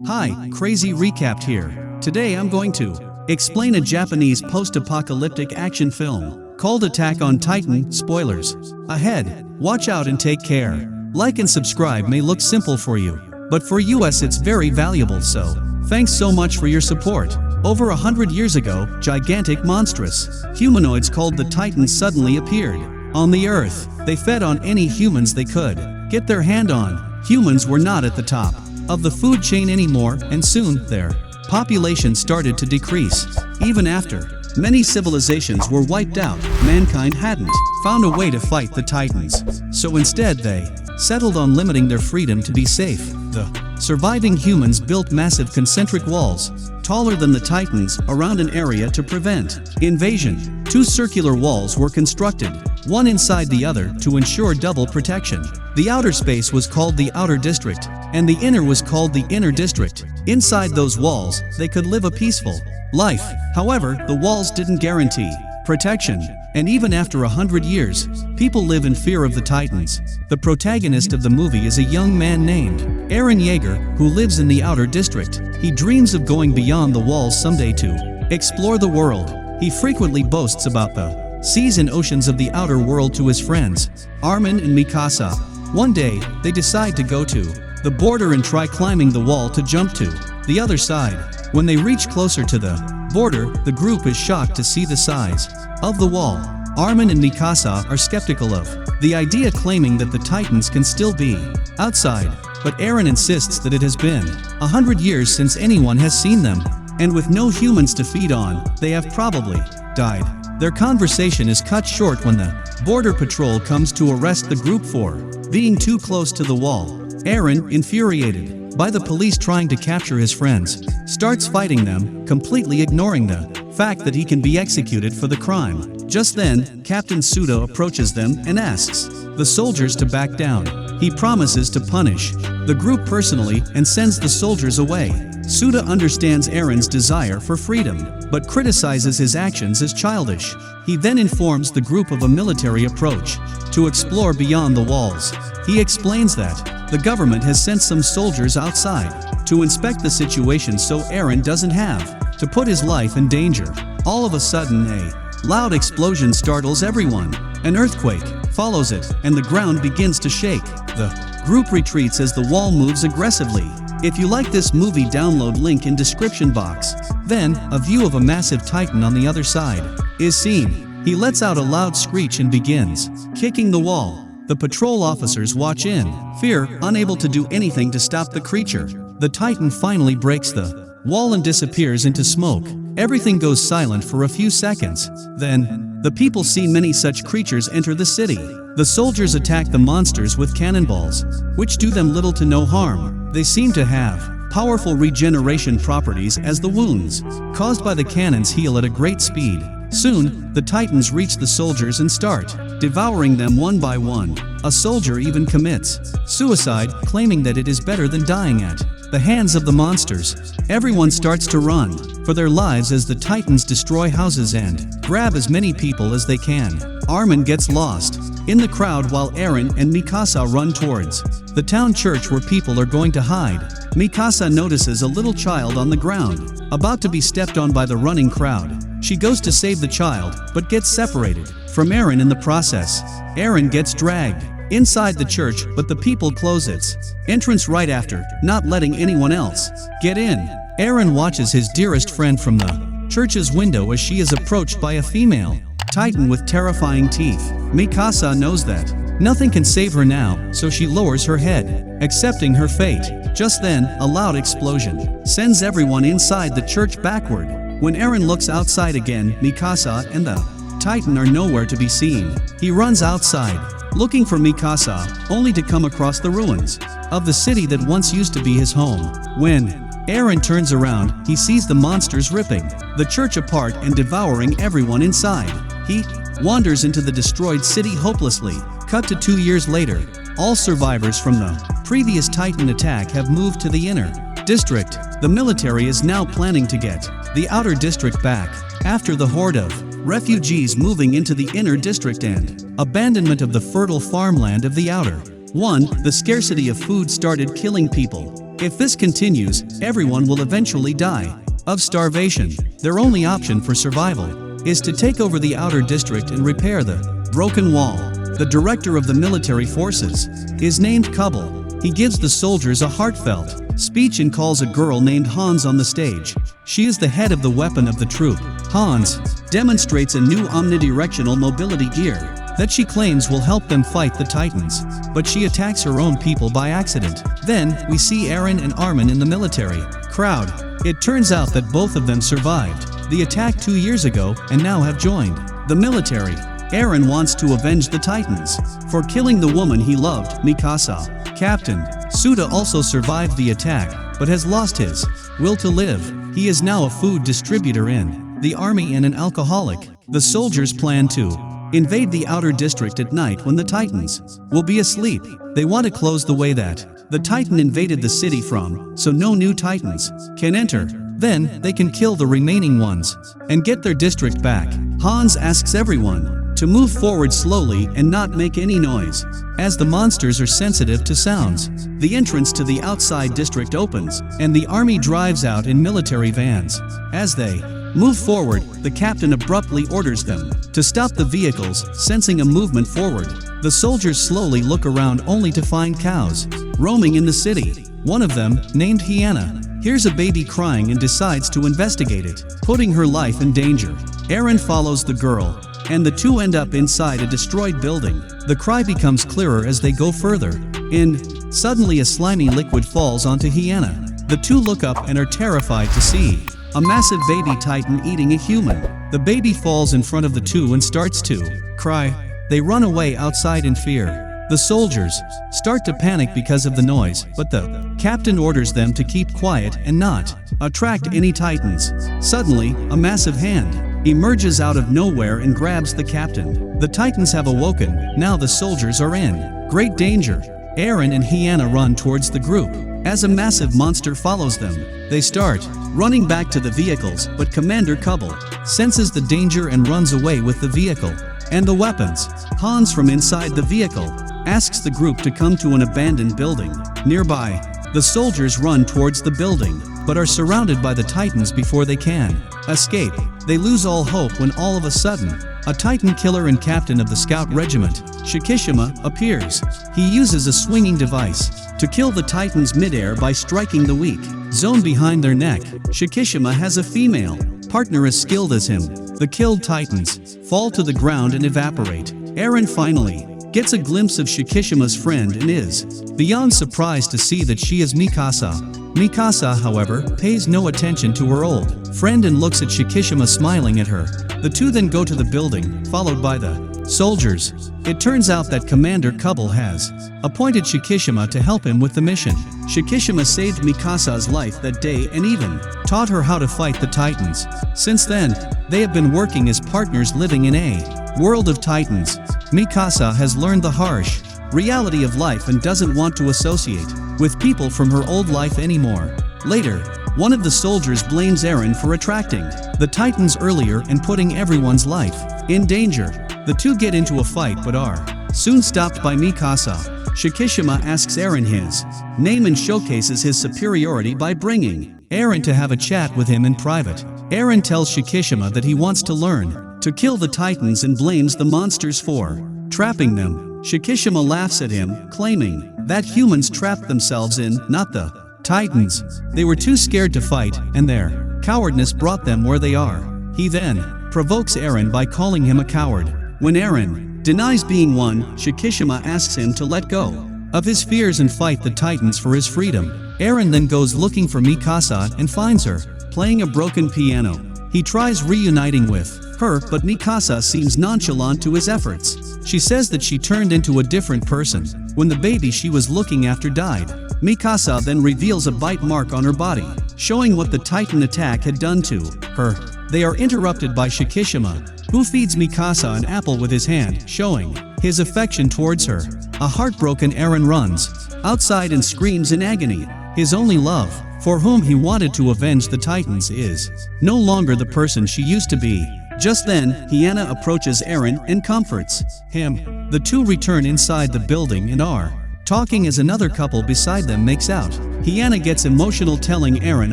Hi, Crazy Recapped here. Today I'm going to explain a Japanese post-apocalyptic action film called Attack on Titan. Spoilers ahead. Watch out and take care. Like and subscribe may look simple for you, but for us it's very valuable, so thanks so much for your support. Over 100 years ago, gigantic monstrous humanoids called the Titans suddenly appeared on the earth. They fed on any humans they could get their hand on. Humans were not at the top of the food chain anymore, and soon their population started to decrease. Even after many civilizations were wiped out, mankind hadn't found a way to fight the Titans. So instead they settled on limiting their freedom to be safe. The surviving humans built massive concentric walls, taller than the Titans, around an area to prevent invasion. Two circular walls were constructed, one inside the other, to ensure double protection. The outer space was called the Outer District, and the inner was called the Inner District. Inside those walls, they could live a peaceful life. However, the walls didn't guarantee protection, and even after 100 years, people live in fear of the Titans. The protagonist of the movie is a young man named Eren Yeager, who lives in the Outer District. He dreams of going beyond the walls someday to explore the world. He frequently boasts about the seas and oceans of the outer world to his friends, Armin and Mikasa. One day, they decide to go to the border and try climbing the wall to jump to the other side. When they reach closer to the border, the group is shocked to see the size of the wall. Armin and Mikasa are skeptical of the idea, claiming that the Titans can still be outside. But Eren insists that it has been 100 years since anyone has seen them, and with no humans to feed on, they have probably died. Their conversation is cut short when the border patrol comes to arrest the group for being too close to the wall. Eren, infuriated by the police trying to capture his friends, starts fighting them, completely ignoring the fact that he can be executed for the crime. Just then, Captain Suda approaches them and asks the soldiers to back down. He promises to punish the group personally and sends the soldiers away. Suda understands Eren's desire for freedom, but criticizes his actions as childish. He then informs the group of a military approach to explore beyond the walls. He explains that the government has sent some soldiers outside to inspect the situation, so Eren doesn't have to put his life in danger. All of a sudden, a loud explosion startles everyone. An earthquake follows it, and the ground begins to shake. The group retreats as the wall moves aggressively. If you like this movie, download link in description box. Then, a view of a massive Titan on the other side is seen. He lets out a loud screech and begins kicking the wall. The patrol officers watch in fear, unable to do anything to stop the creature. The Titan finally breaks the wall and disappears into smoke. Everything goes silent for a few seconds. Then, the people see many such creatures enter the city. The soldiers attack the monsters with cannonballs, which do them little to no harm. They seem to have powerful regeneration properties, as the wounds caused by the cannons heal at a great speed. Soon, the Titans reach the soldiers and start devouring them one by one. A soldier even commits suicide, claiming that it is better than dying at the hands of the monsters. Everyone starts to run for their lives as the Titans destroy houses and grab as many people as they can. Armin gets lost in the crowd while Eren and Mikasa run towards the town church where people are going to hide. Mikasa notices a little child on the ground, about to be stepped on by the running crowd. She goes to save the child, but gets separated from Eren in the process. Eren gets dragged inside the church, but the people close its entrance right after, not letting anyone else get in. Eren watches his dearest friend from the church's window as she is approached by a female Titan with terrifying teeth. Mikasa knows that nothing can save her now, so she lowers her head, accepting her fate. Just then, a loud explosion sends everyone inside the church backward. When Eren looks outside again, Mikasa and the Titan are nowhere to be seen. He runs outside, looking for Mikasa, only to come across the ruins of the city that once used to be his home. When Eren turns around, he sees the monsters ripping the church apart and devouring everyone inside. He wanders into the destroyed city hopelessly. Cut to 2 years later, all survivors from the previous Titan attack have moved to the Inner District. The military is now planning to get the Outer District back after the horde of refugees moving into the Inner District and abandonment of the fertile farmland of the Outer one. The scarcity of food started killing people. If this continues, everyone will eventually die of starvation. Their only option for survival is to take over the outer district and repair the broken wall. The director of the military forces is named Kubble. He gives the soldiers a heartfelt speech and calls a girl named Hans on the stage. She is the head of the weapon of the troop. Hans demonstrates a new omnidirectional mobility gear that she claims will help them fight the Titans, but she attacks her own people by accident. Then, we see Eren and Armin in the military crowd. It turns out that both of them survived the attack 2 years ago and now have joined the military. Eren wants to avenge the Titans for killing the woman he loved, Mikasa. Captain Suda also survived the attack, but has lost his will to live. He is now a food distributor in the army and an alcoholic. The soldiers plan to invade the outer district at night when the Titans will be asleep. They want to close the way that the Titan invaded the city from, so no new Titans can enter. Then, they can kill the remaining ones and get their district back. Hans asks everyone to move forward slowly and not make any noise, as the monsters are sensitive to sounds. The entrance to the outside district opens, and the army drives out in military vans. As they move forward, the captain abruptly orders them to stop the vehicles, sensing a movement forward. The soldiers slowly look around only to find cows roaming in the city. One of them, named Hyanna, hears a baby crying and decides to investigate it, putting her life in danger. Eren follows the girl, and the two end up inside a destroyed building. The cry becomes clearer as they go further in. Suddenly a slimy liquid falls onto Hyanna. The two look up and are terrified to see a massive baby Titan eating a human. The baby falls in front of the two and starts to cry. They run away outside in fear. The soldiers start to panic because of the noise, but the captain orders them to keep quiet and not attract any Titans. Suddenly, a massive hand emerges out of nowhere and grabs the captain. The Titans have awoken. Now the soldiers are in great danger. Eren and Hyanna run towards the group. As a massive monster follows them, they start running back to the vehicles, but Commander Kubble senses the danger and runs away with the vehicle and the weapons. Hans from inside the vehicle asks the group to come to an abandoned building nearby. The soldiers run towards the building, but are surrounded by the Titans before they can escape. They lose all hope when all of a sudden, a Titan killer and captain of the scout regiment, Shikishima, appears. He uses a swinging device to kill the Titans midair by striking the weak zone behind their neck. Shikishima has a female partner as skilled as him. The killed Titans fall to the ground and evaporate. Eren finally gets a glimpse of Shikishima's friend and is beyond surprised to see that she is Mikasa. Mikasa, however, pays no attention to her old friend and looks at Shikishima smiling at her. The two then go to the building, followed by the soldiers. It turns out that Commander Kubble has appointed Shikishima to help him with the mission. Shikishima saved Mikasa's life that day and even taught her how to fight the Titans. Since then, they have been working as partners living in a world of Titans. Mikasa has learned the harsh reality of life and doesn't want to associate with people from her old life anymore. Later, one of the soldiers blames Eren for attracting the Titans earlier and putting everyone's life in danger. The two get into a fight but are soon stopped by Mikasa. Shikishima asks Eren his name and showcases his superiority by bringing Eren to have a chat with him in private. Eren tells Shikishima that he wants to learn to kill the Titans and blames the monsters for trapping them. Shikishima laughs at him, claiming that humans trapped themselves in, not the Titans. They were too scared to fight, and their cowardness brought them where they are. He then provokes Eren by calling him a coward. When Eren denies being one, Shikishima asks him to let go of his fears and fight the Titans for his freedom. Eren then goes looking for Mikasa and finds her playing a broken piano. He tries reuniting with her, but Mikasa seems nonchalant to his efforts. She says that she turned into a different person when the baby she was looking after died. Mikasa then reveals a bite mark on her body, showing what the Titan attack had done to her. They are interrupted by Shikishima, who feeds Mikasa an apple with his hand, showing his affection towards her. A heartbroken Eren runs outside and screams in agony. His only love, for whom he wanted to avenge the Titans, is no longer the person she used to be. Just then, Hyanna approaches Eren and comforts him. The two return inside the building and are talking as another couple beside them makes out. Hyanna gets emotional telling Eren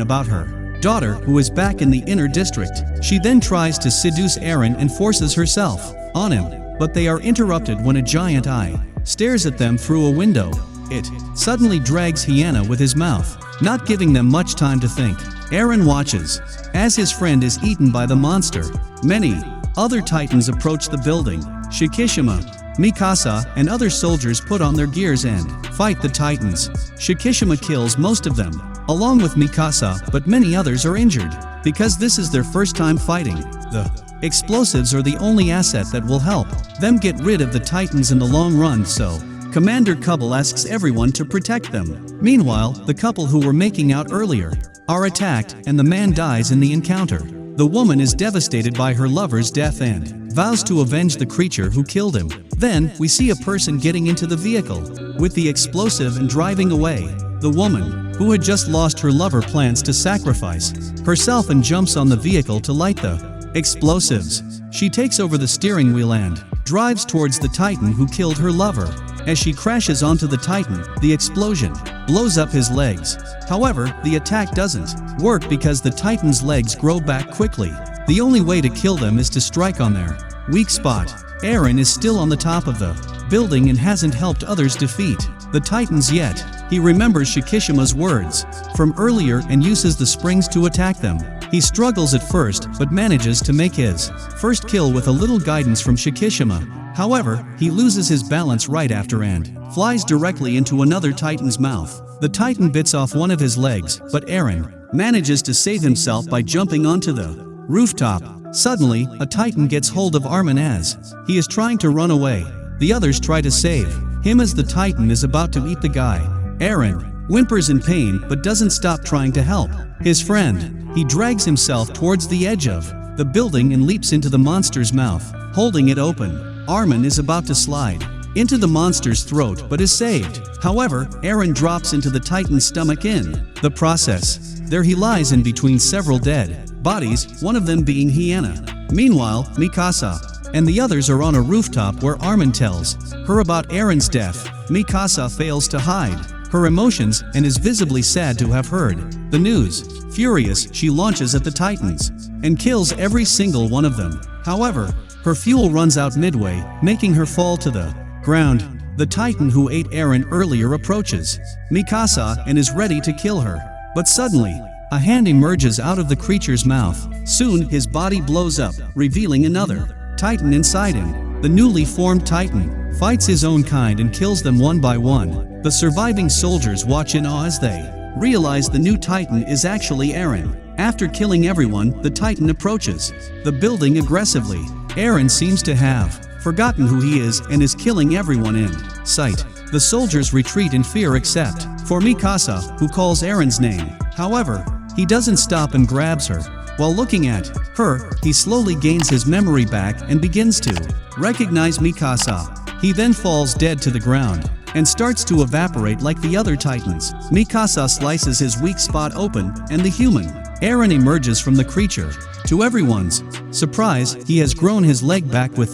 about her daughter who is back in the inner district. She then tries to seduce Eren and forces herself on him, but they are interrupted when a giant eye stares at them through a window. It suddenly drags Hyanna with his mouth, not giving them much time to think. Eren watches as his friend is eaten by the monster. Many other titans approach the building. Shikishima, Mikasa, and other soldiers put on their gears and fight the titans. Shikishima kills most of them, along with Mikasa, but many others are injured. Because this is their first time fighting, the explosives are the only asset that will help them get rid of the titans in the long run, so Commander Kubble asks everyone to protect them. Meanwhile, the couple who were making out earlier are attacked and the man dies in the encounter. The woman is devastated by her lover's death and vows to avenge the creature who killed him. Then, we see a person getting into the vehicle with the explosive and driving away. The woman, who had just lost her lover, plans to sacrifice herself and jumps on the vehicle to light the explosives. She takes over the steering wheel and drives towards the titan who killed her lover. As she crashes onto the titan, the explosion blows up his legs. However, the attack doesn't work because the titan's legs grow back quickly. The only way to kill them is to strike on their weak spot. Eren is still on the top of the building and hasn't helped others defeat the titans yet. He remembers Shikishima's words from earlier and uses the springs to attack them. He struggles at first but manages to make his first kill with a little guidance from Shikishima. However, he loses his balance right after and flies directly into another titan's mouth. The titan bits off one of his legs, but Eren manages to save himself by jumping onto the rooftop. Suddenly, a titan gets hold of Armin as he is trying to run away. The others try to save him as the titan is about to eat the guy. Eren whimpers in pain but doesn't stop trying to help his friend. He drags himself towards the edge of the building and leaps into the monster's mouth, holding it open. Armin is about to slide into the monster's throat but is saved. However, Eren drops into the titan's stomach in the process. There he lies in between several dead bodies, one of them being Hyanna. Meanwhile, Mikasa and the others are on a rooftop where Armin tells her about Eren's death. Mikasa fails to hide her emotions and is visibly sad to have heard the news. Furious, she launches at the titans and kills every single one of them. However, her fuel runs out midway, making her fall to the ground. The titan who ate Eren earlier approaches Mikasa and is ready to kill her. But suddenly, a hand emerges out of the creature's mouth. Soon, his body blows up, revealing another titan inside him. The newly formed titan fights his own kind and kills them one by one. The surviving soldiers watch in awe as they realize the new titan is actually Eren. After killing everyone, the titan approaches the building aggressively. Eren seems to have forgotten who he is and is killing everyone in sight. The soldiers retreat in fear except for Mikasa, who calls Eren's name. However, he doesn't stop and grabs her. While looking at her, he slowly gains his memory back and begins to recognize Mikasa. He then falls dead to the ground and starts to evaporate like the other titans. Mikasa slices his weak spot open and the human Eren emerges from the creature. To everyone's surprise, he has grown his leg back with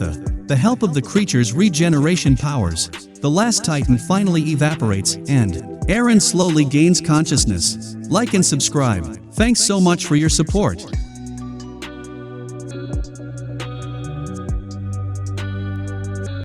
the help of the creature's regeneration powers. The last titan finally evaporates and Eren slowly gains consciousness. Like and subscribe. Thanks so much for your support.